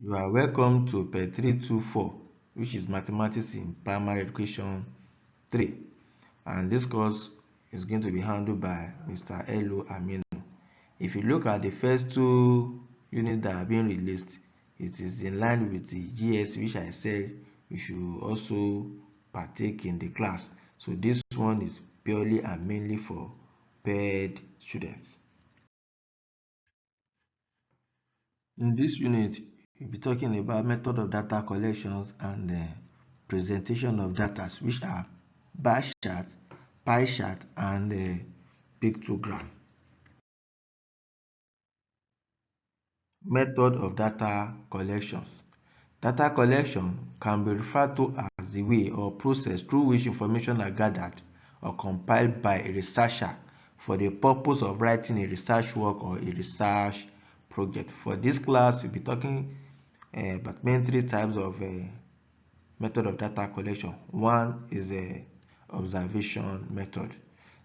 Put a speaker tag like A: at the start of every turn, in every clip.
A: You are welcome to Pet 324, which is Mathematics in Primary Education 3. And this course is going to be handled by Mr. Elo Aminu. If you look at the first two units that are being released, it is in line with the GS, which I said you should also partake in the class. So this one is purely and mainly for paired students. In this unit, we'll be talking about method of data collections and presentation of data, which are bar chart, pie chart, and pictogram. Method of data collections. Data collection can be referred to as the way or process through which information are gathered or compiled by a researcher for the purpose of writing a research work or a research project. For this class, we'll be talking about main three types of method of data collection. One is a observation method.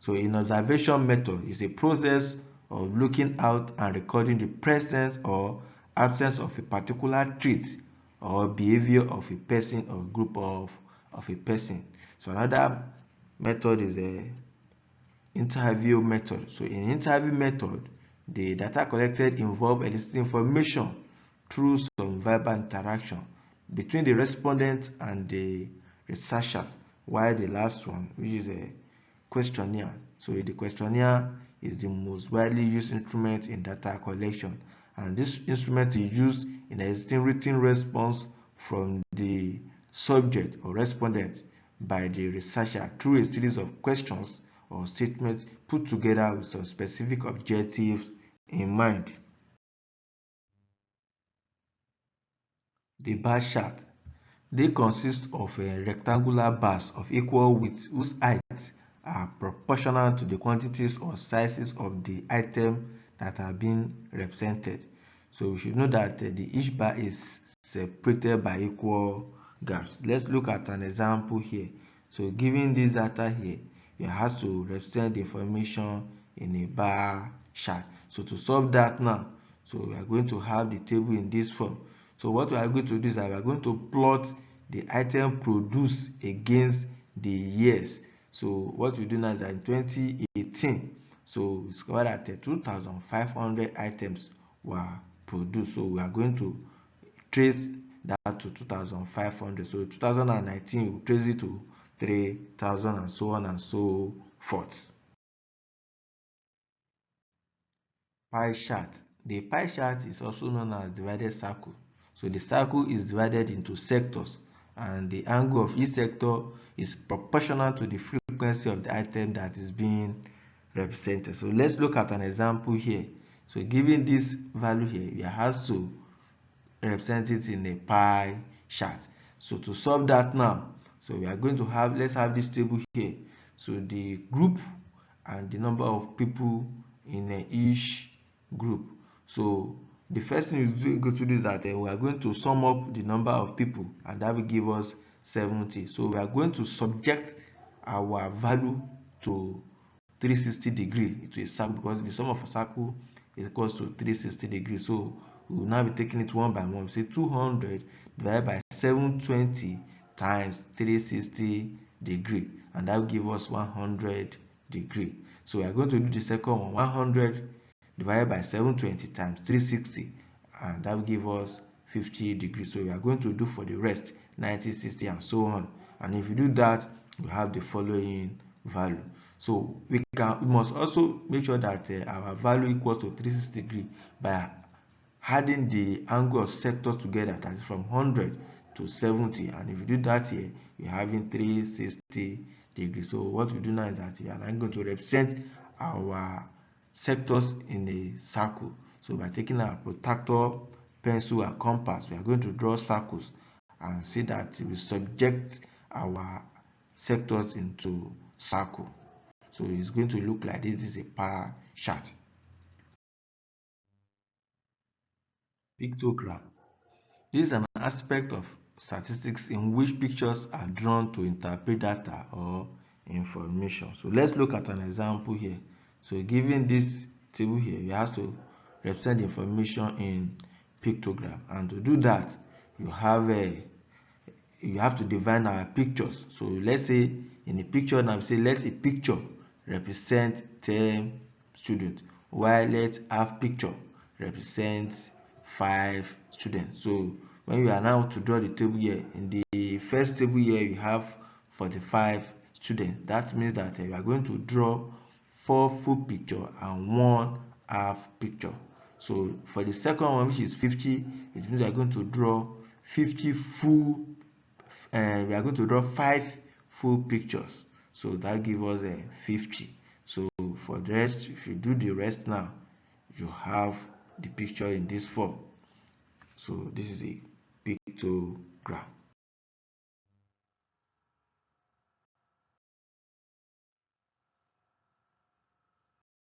A: So in observation method is a process of looking out and recording the presence or absence of a particular trait or behavior of a person or group of a person. So another method is a interview method. So in interview method, the data collected involve eliciting information through some verbal interaction between the respondent and the researchers, while the last one, which is a questionnaire. So the questionnaire is the most widely used instrument in data collection, and this instrument is used in eliciting written response from the subject or respondent by the researcher through a series of questions or statements put together with some specific objectives in mind. The bar chart. They consist of rectangular bars of equal width whose heights are proportional to the quantities or sizes of the item that are being represented. So we should know that each bar is separated by equal gaps. Let's look at an example here. So given this data here, you have to represent the information in a bar chart. So to solve that now, so we are going to have the table in this form. So what we are going to do is that we are going to plot the item produced against the years. So what we do now is that in 2018, so it's covered that 2,500 items were produced. So we are going to trace that to 2,500. So 2019, we trace it to 3,000 and so on and so forth. Pie chart. The pie chart is also known as divided circle. So the circle is divided into sectors, and the angle of each sector is proportional to the frequency of the item that is being represented. So let's look at an example here. So given this value here, you have to represent it in a pie chart. So to solve that now, so we are going to have, let's have this table here. So the group and the number of people in each group. So the first thing we go to do is that we are going to sum up the number of people, and that will give us 70. So we are going to subject our value to 360 degree to a circle, because the sum of a circle is equals to 360 degrees. So we will now be taking it one by one. Say 200 divided by 720 times 360 degree, and that will give us 100 degree. So we are going to do the second one. 100 divided by 720 times 360, and that will give us 50 degrees. So we are going to do for the rest 90, 60, and so on. And if you do that, you have the following value. So we must also make sure that our value equals to 360 degree by adding the angle of sectors together, that is from 100 to 70. And if you do that here, you're having 360 degrees. So what we do now is that we are now going to represent our sectors in a circle. So by taking our protractor, pencil, and compass, we are going to draw circles and see that we subject our sectors into circle. So it's going to look like this is a pie chart. Pictogram. This is an aspect of statistics in which pictures are drawn to interpret data or information. So let's look at an example here. So given this table here, you have to represent the information in pictogram. And to do that, you have to define our pictures. So let's say in a picture now, say let a picture represent 10 students, while let half picture represent 5 students. So when you are now to draw the table here, in the first table here you have 45 students. That means that you are going to draw 4 full picture and 1 half picture. So for the second one, which is 50, it means you are going to draw 50 full, and we are going to draw 5 full pictures. So that gives us a 50. So for the rest, if you do the rest now, you have the picture in this form. So this is a pictogram.